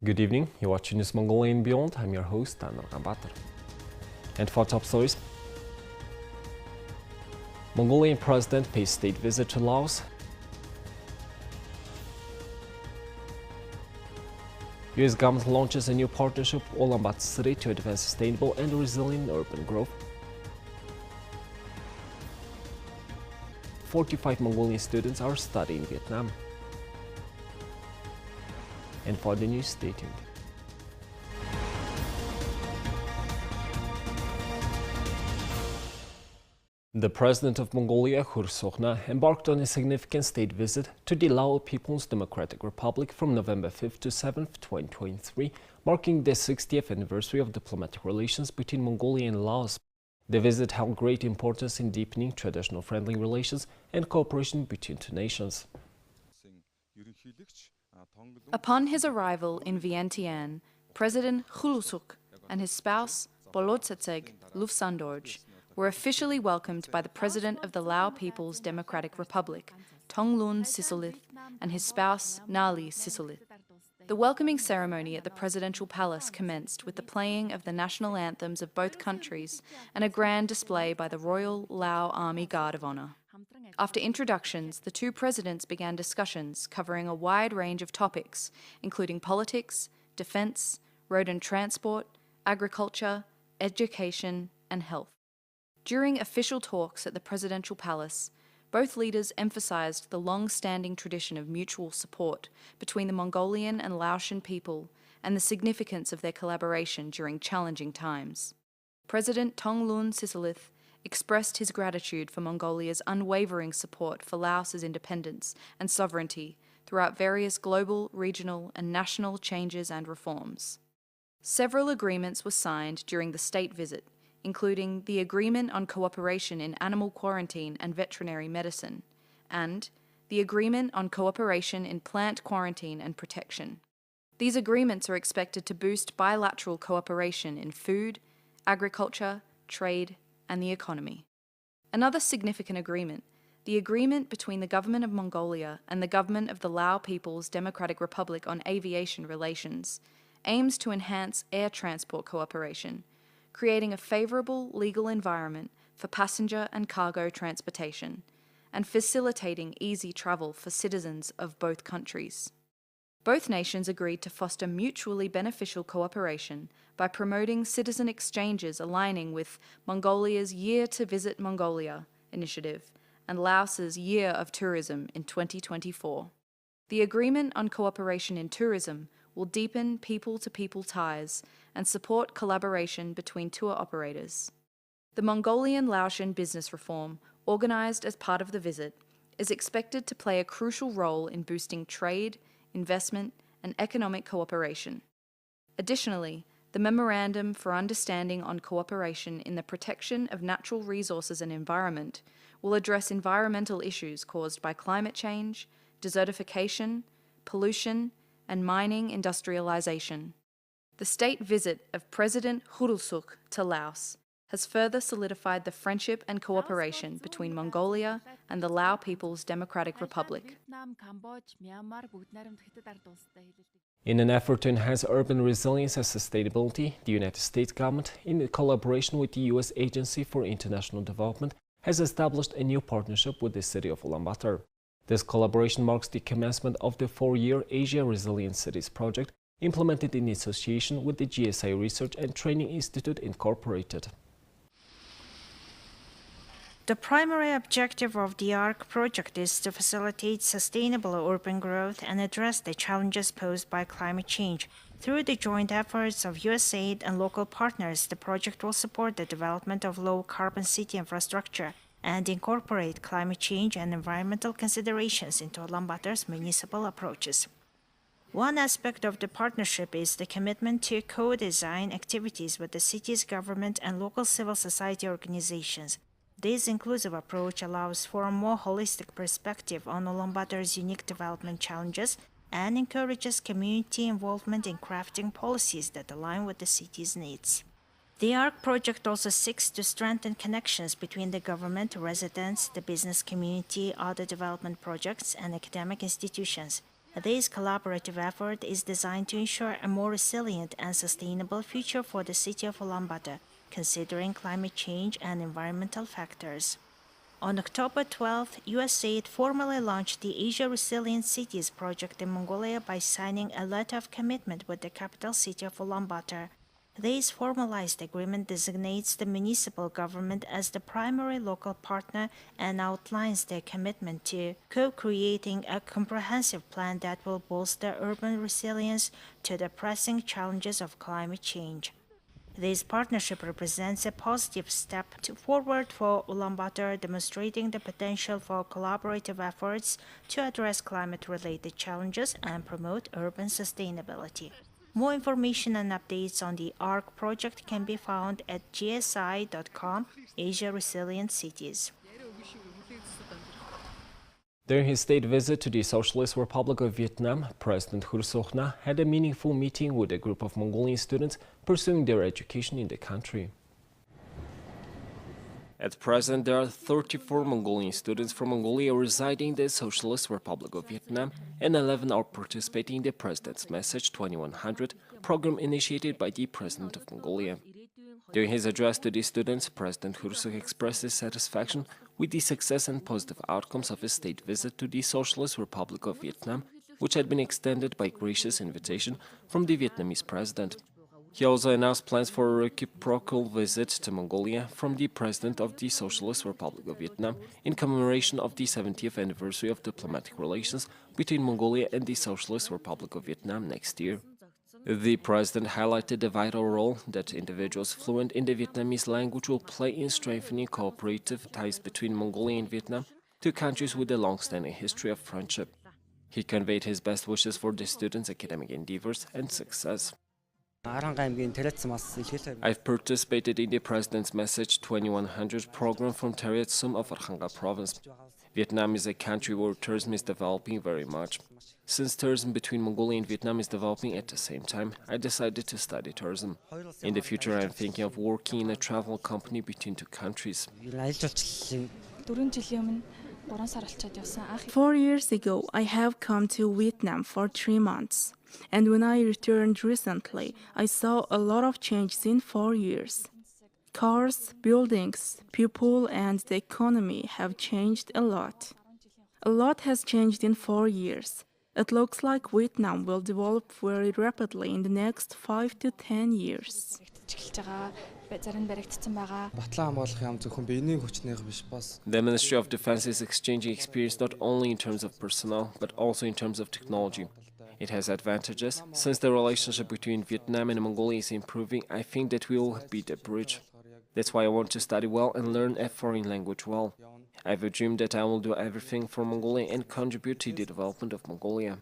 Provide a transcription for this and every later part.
Good evening, you're watching News Mnb World. I'm your host, Anur Batar. And for top stories, Mongolian president pays state visit to Laos. US government launches a new partnership with Ulaanbaatar city to advance sustainable and resilient urban growth. 45 Mongolian students are studying in Vietnam. And for the news, stay tuned. The president of Mongolia, Khursokhna, embarked on a significant state visit to the Lao People's Democratic Republic from November 5th to 7th, 2023, marking the 60th anniversary of diplomatic relations between Mongolia and Laos. The visit held great importance in deepening traditional friendly relations and cooperation between two nations. Upon his arrival in Vientiane, President Khurelsukh and his spouse, Bolotsetseg Lufsandorj, were officially welcomed by the President of the Lao People's Democratic Republic, Thongloun Sisoulith, and his spouse, Nali Sisoulith. The welcoming ceremony at the presidential palace commenced with the playing of the national anthems of both countries and a grand display by the Royal Lao Army Guard of Honor. After introductions, the two presidents began discussions covering a wide range of topics, including politics, defense, road and transport, agriculture, education, and health. During official talks at the presidential palace, both leaders emphasized the long-standing tradition of mutual support between the Mongolian and Laotian people and the significance of their collaboration during challenging times. President Thongloun Sisoulith expressed his gratitude for Mongolia's unwavering support for Laos's independence and sovereignty throughout various global, regional, and national changes and reforms. Several agreements were signed during the state visit, including the Agreement on Cooperation in Animal Quarantine and Veterinary Medicine, and the Agreement on Cooperation in Plant Quarantine and Protection. These agreements are expected to boost bilateral cooperation in food, agriculture, trade, and the economy. Another significant agreement, the agreement between the Government of Mongolia and the Government of the Lao People's Democratic Republic on aviation relations, aims to enhance air transport cooperation, creating a favorable legal environment for passenger and cargo transportation, and facilitating easy travel for citizens of both countries. Both nations agreed to foster mutually beneficial cooperation by promoting citizen exchanges aligning with Mongolia's Year to Visit Mongolia initiative and Laos's Year of Tourism in 2024. The Agreement on Cooperation in Tourism will deepen people-to-people ties and support collaboration between tour operators. The Mongolian-Laotian business reform, organized as part of the visit, is expected to play a crucial role in boosting trade, investment, and economic cooperation. Additionally, the Memorandum for Understanding on Cooperation in the Protection of Natural Resources and Environment will address environmental issues caused by climate change, desertification, pollution, and mining industrialization. The state visit of President Khurelsukh to Laos has further solidified the friendship and cooperation between Mongolia and the Lao People's Democratic Republic. In an effort to enhance urban resilience and sustainability, the United States government, in collaboration with the U.S. Agency for International Development, has established a new partnership with the city of Ulaanbaatar. This collaboration marks the commencement of the 4-year Asia Resilient Cities project, implemented in association with the GSI Research and Training Institute Incorporated. The primary objective of the ARC project is to facilitate sustainable urban growth and address the challenges posed by climate change. Through the joint efforts of USAID and local partners, the project will support the development of low-carbon city infrastructure and incorporate climate change and environmental considerations into Ulaanbaatar's municipal approaches. One aspect of the partnership is the commitment to co-design activities with the city's government and local civil society organizations. This inclusive approach allows for a more holistic perspective on Ulaanbaatar's unique development challenges and encourages community involvement in crafting policies that align with the city's needs. The ARC project also seeks to strengthen connections between the government, residents, the business community, other development projects, and academic institutions. This collaborative effort is designed to ensure a more resilient and sustainable future for the city of Ulaanbaatar, considering climate change and environmental factors. On October 12th, USAID formally launched the Asia Resilient Cities project in Mongolia by signing a letter of commitment with the capital city of Ulaanbaatar. This formalized agreement designates the municipal government as the primary local partner and outlines their commitment to co-creating a comprehensive plan that will bolster urban resilience to the pressing challenges of climate change. This partnership represents a positive step forward for Ulaanbaatar, demonstrating the potential for collaborative efforts to address climate-related challenges and promote urban sustainability. More information and updates on the ARC project can be found at gsi.com, Asia Resilient Cities. During his state visit to the Socialist Republic of Vietnam, President Hu Sok-na had a meaningful meeting with a group of Mongolian students pursuing their education in the country. At present, there are 34 Mongolian students from Mongolia residing in the Socialist Republic of Vietnam, and 11 are participating in the President's Message 2100 program initiated by the President of Mongolia. During his address to these students, President Hu Sok expressed his satisfaction with the success and positive outcomes of his state visit to the Socialist Republic of Vietnam, which had been extended by gracious invitation from the Vietnamese president. He also announced plans for a reciprocal visit to Mongolia from the President of the Socialist Republic of Vietnam in commemoration of the 70th anniversary of diplomatic relations between Mongolia and the Socialist Republic of Vietnam next year. The President highlighted the vital role that individuals fluent in the Vietnamese language will play in strengthening cooperative ties between Mongolia and Vietnam, two countries with a long-standing history of friendship. He conveyed his best wishes for the students' academic endeavors and success. I've participated in the President's Message 2100 program from Tariat Sum of Arkhanga province. Vietnam is a country where tourism is developing very much. Since tourism between Mongolia and Vietnam is developing at the same time, I decided to study tourism. In the future, I am thinking of working in a travel company between two countries. 4 years ago, I have come to Vietnam for 3 months. And when I returned recently, I saw a lot of changes in 4 years. Cars, buildings, people, and the economy have changed a lot. A lot has changed in 4 years. It looks like Vietnam will develop very rapidly in the next 5 to 10 years. The Ministry of Defense is exchanging experience not only in terms of personnel, but also in terms of technology. It has advantages. Since the relationship between Vietnam and Mongolia is improving, I think that we will be the bridge. That's why I want to study well and learn a foreign language well. I have a dream that I will do everything for Mongolia and contribute to the development of Mongolia.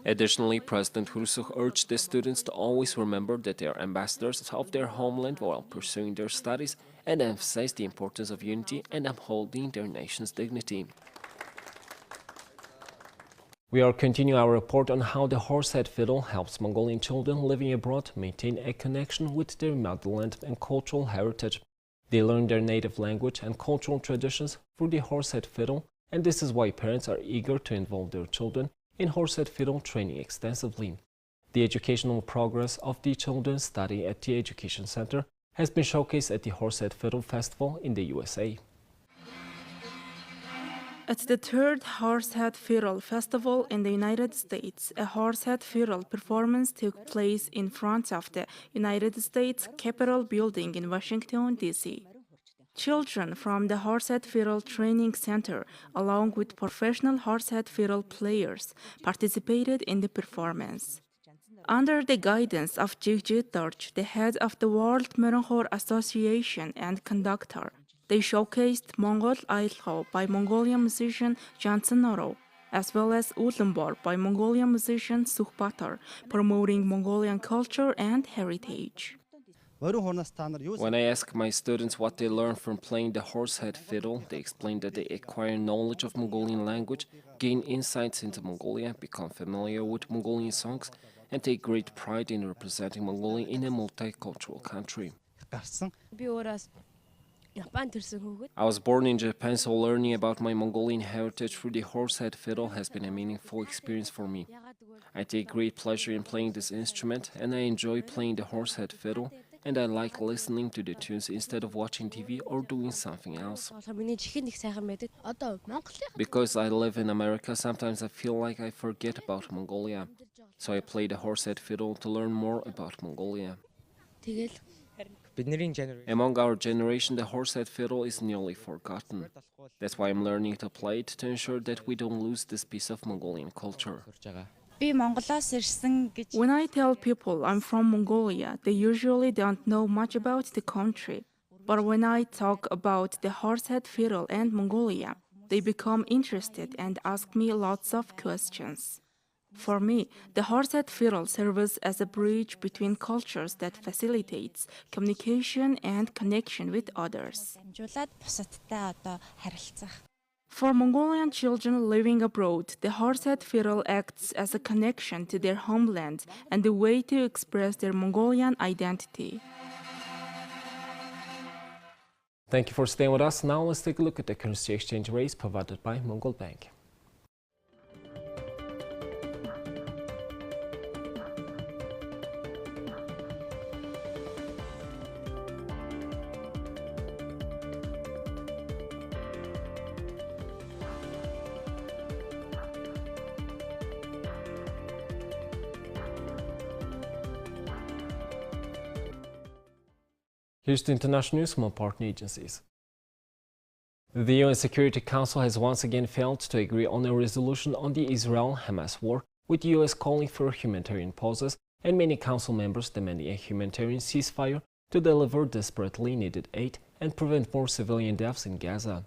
Additionally, President Hu Sok urged the students to always remember that they are ambassadors of their homeland while pursuing their studies and emphasized the importance of unity and upholding their nation's dignity. We are continuing our report on how the horsehead fiddle helps Mongolian children living abroad maintain a connection with their motherland and cultural heritage. They learn their native language and cultural traditions through the horsehead fiddle, and this is why parents are eager to involve their children in horsehead fiddle training extensively. The educational progress of the children studying at the Education Center has been showcased at the Horsehead Fiddle Festival in the USA. At the third Horsehead Fiddle Festival in the United States, a horsehead fiddle performance took place in front of the United States Capitol building in Washington, D.C. Children from the Horsehead Fiddle Training Center, along with professional horsehead fiddle players, participated in the performance. Under the guidance of Jigjit Dorj, the head of the World Meronkhor Association and conductor, they showcased Mongol Ailho by Mongolian musician Jansen Oro, as well as Ulambor by Mongolian musician Sukhbatar, promoting Mongolian culture and heritage. When I ask my students what they learn from playing the horsehead fiddle, they explain that they acquire knowledge of Mongolian language, gain insights into Mongolia, become familiar with Mongolian songs, and take great pride in representing Mongolia in a multicultural country. I was born in Japan, so learning about my Mongolian heritage through the horsehead fiddle has been a meaningful experience for me. I take great pleasure in playing this instrument, and I enjoy playing the horsehead fiddle, and I like listening to the tunes instead of watching TV or doing something else. Because I live in America, sometimes I feel like I forget about Mongolia. So I play the horsehead fiddle to learn more about Mongolia. Among our generation, the horsehead fiddle is nearly forgotten. That's why I'm learning to play it to ensure that we don't lose this piece of Mongolian culture. When I tell people I'm from Mongolia, they usually don't know much about the country. But when I talk about the horsehead fiddle and Mongolia, they become interested and ask me lots of questions. For me, the horsehead fiddle serves as a bridge between cultures that facilitates communication and connection with others. For Mongolian children living abroad, the horsehead fiddle acts as a connection to their homeland and a way to express their Mongolian identity. Thank you for staying with us. Now let's take a look at the currency exchange rates provided by Mongol Bank. Here's the international news from our partner agencies. The UN Security Council has once again failed to agree on a resolution on the Israel-Hamas war, with the US calling for humanitarian pauses and many council members demanding a humanitarian ceasefire to deliver desperately needed aid and prevent more civilian deaths in Gaza.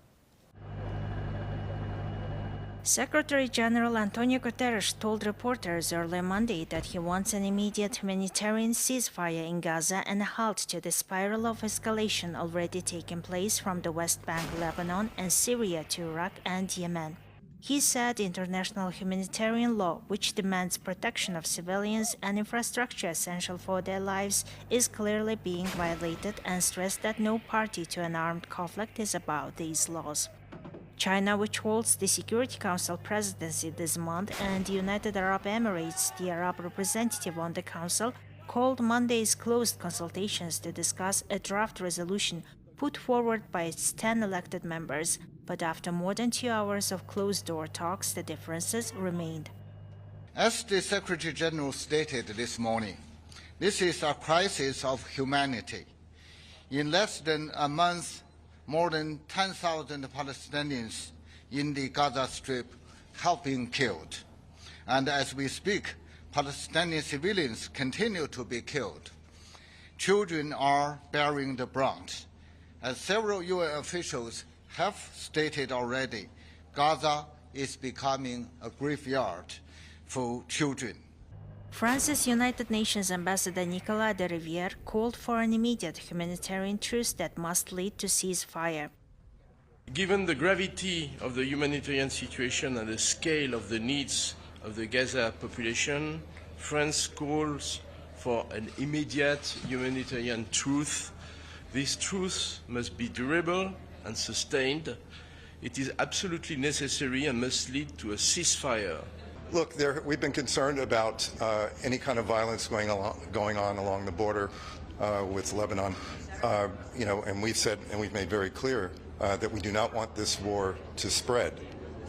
Secretary General Antonio Guterres told reporters early Monday that he wants an immediate humanitarian ceasefire in Gaza and a halt to the spiral of escalation already taking place from the West Bank, Lebanon, and Syria to Iraq and Yemen. He said international humanitarian law, which demands protection of civilians and infrastructure essential for their lives, is clearly being violated and stressed that no party to an armed conflict is above these laws. China, which holds the Security Council presidency this month, and the United Arab Emirates, the Arab representative on the Council, called Monday's closed consultations to discuss a draft resolution put forward by its 10 elected members, but after more than 2 hours of closed-door talks, the differences remained. As the Secretary General stated this morning, this is a crisis of humanity. In less than a month, more than 10,000 Palestinians in the Gaza Strip have been killed. And as we speak, Palestinian civilians continue to be killed. Children are bearing the brunt. As several UN officials have stated already, Gaza is becoming a graveyard for children. France's United Nations Ambassador Nicolas de Rivière called for an immediate humanitarian truce that must lead to ceasefire. Given the gravity of the humanitarian situation and the scale of the needs of the Gaza population, France calls for an immediate humanitarian truce. This truce must be durable and sustained. It is absolutely necessary and must lead to a ceasefire. Look, we've been concerned about any kind of violence going on along the border with Lebanon, and we've said and we've made very clear that we do not want this war to spread.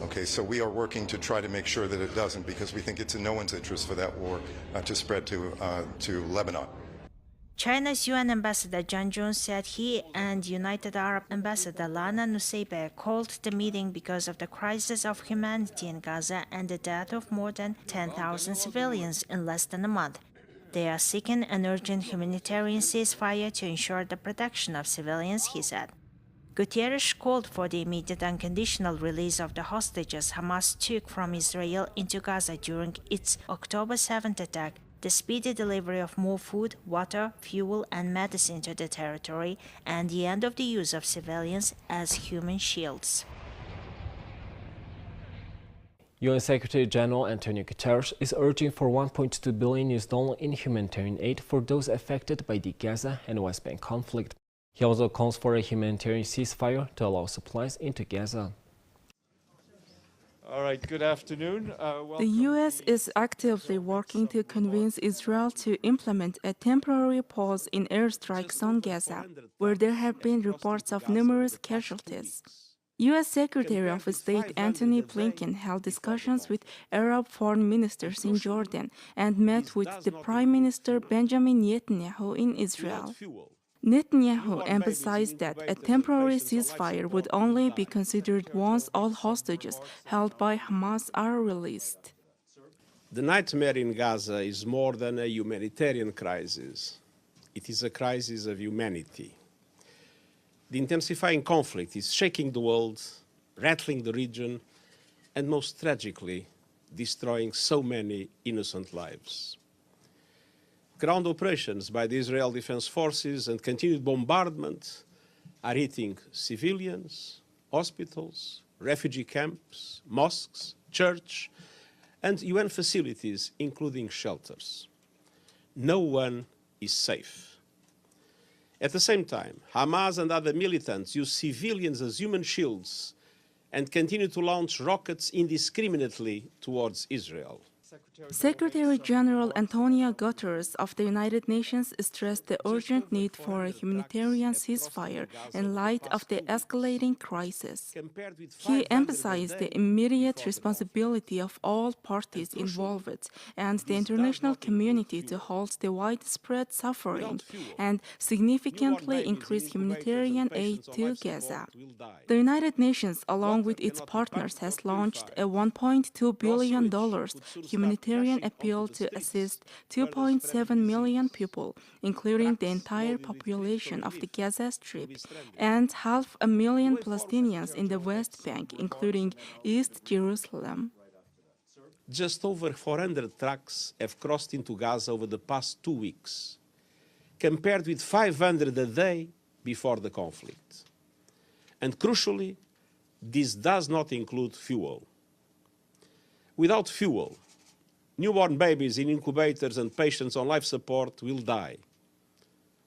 Okay, so we are working to try to make sure that it doesn't, because we think it's in no one's interest for that war to spread to Lebanon. China's UN Ambassador Zhang Jun said he and United Arab Ambassador Lana Nuseibeh called the meeting because of the crisis of humanity in Gaza and the death of more than 10,000 civilians in less than a month. They are seeking an urgent humanitarian ceasefire to ensure the protection of civilians, he said. Guterres called for the immediate unconditional release of the hostages Hamas took from Israel into Gaza during its October 7th attack, the speedy delivery of more food, water, fuel, and medicine to the territory, and the end of the use of civilians as human shields. UN Secretary General Antonio Guterres is urging for $1.2 billion in humanitarian aid for those affected by the Gaza and West Bank conflict. He also calls for a humanitarian ceasefire to allow supplies into Gaza. All right, good afternoon. The U.S. is actively working to convince Israel to implement a temporary pause in airstrikes on Gaza, where there have been reports of numerous casualties. U.S. Secretary of State Antony Blinken held discussions with Arab foreign ministers in Jordan and met with the Prime Minister Benjamin Netanyahu in Israel. Netanyahu emphasized that a temporary ceasefire would only be considered once all hostages held by Hamas are released. The nightmare in Gaza is more than a humanitarian crisis. It is a crisis of humanity. The intensifying conflict is shaking the world, rattling the region, and most tragically, destroying so many innocent lives. Ground operations by the Israel Defense Forces and continued bombardment are hitting civilians, hospitals, refugee camps, mosques, church, and UN facilities, including shelters. No one is safe. At the same time, Hamas and other militants use civilians as human shields and continue to launch rockets indiscriminately towards Israel. Secretary General Antonio Guterres of the United Nations stressed the urgent need for a humanitarian ceasefire in light of the escalating crisis. He emphasized the immediate responsibility of all parties involved and the international community to halt the widespread suffering and significantly increase humanitarian aid to Gaza. The United Nations, along with its partners, has launched a $1.2 billion humanitarian appeal to assist 2.7 million people, including the entire population of the Gaza Strip, and 500,000 Palestinians in the West Bank, including East Jerusalem. Just over 400 trucks have crossed into Gaza over the past 2 weeks, compared with 500 a day before the conflict. And crucially, this does not include fuel. Without fuel, newborn babies in incubators and patients on life support will die.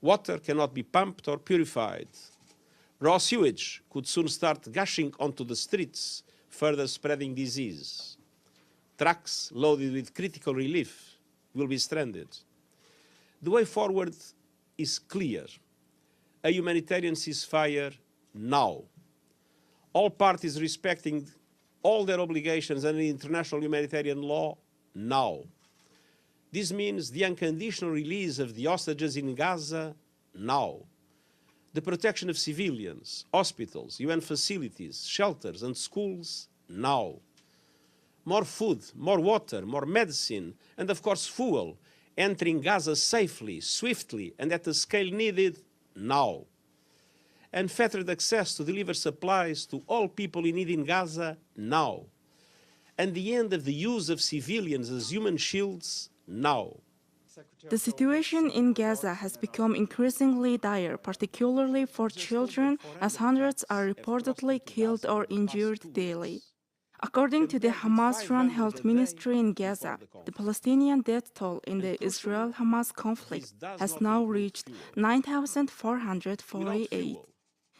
Water cannot be pumped or purified. Raw sewage could soon start gushing onto the streets, further spreading disease. Trucks loaded with critical relief will be stranded. The way forward is clear. A humanitarian ceasefire now. All parties respecting all their obligations under international humanitarian law now. This means the unconditional release of the hostages in Gaza now. The protection of civilians, hospitals, UN facilities, shelters and schools now. More food, more water, more medicine, and of course fuel entering Gaza safely, swiftly, and at the scale needed now. Unfettered access to deliver supplies to all people in need in Gaza now. And the end of the use of civilians as human shields now. The situation in Gaza has become increasingly dire, particularly for children, as hundreds are reportedly killed or injured daily. According to the Hamas-run health ministry in Gaza, the Palestinian death toll in the Israel-Hamas conflict has now reached 9,448.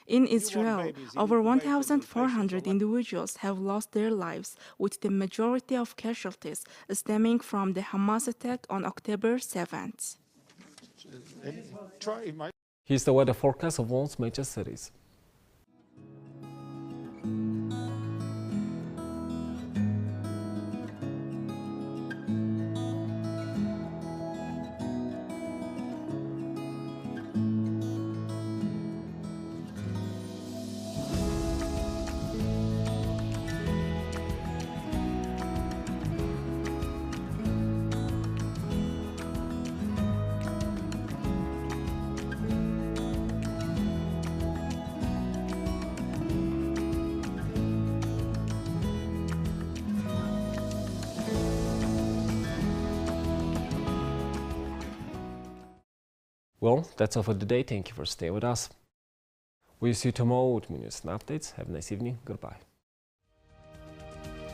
In Israel, over 1,400 individuals have lost their lives, with the majority of casualties stemming from the Hamas attack on October 7th. Here's the weather forecast of world's major cities. Well, that's all for today. Thank you for staying with us. We'll see you tomorrow with more news and updates. Have a nice evening. Goodbye.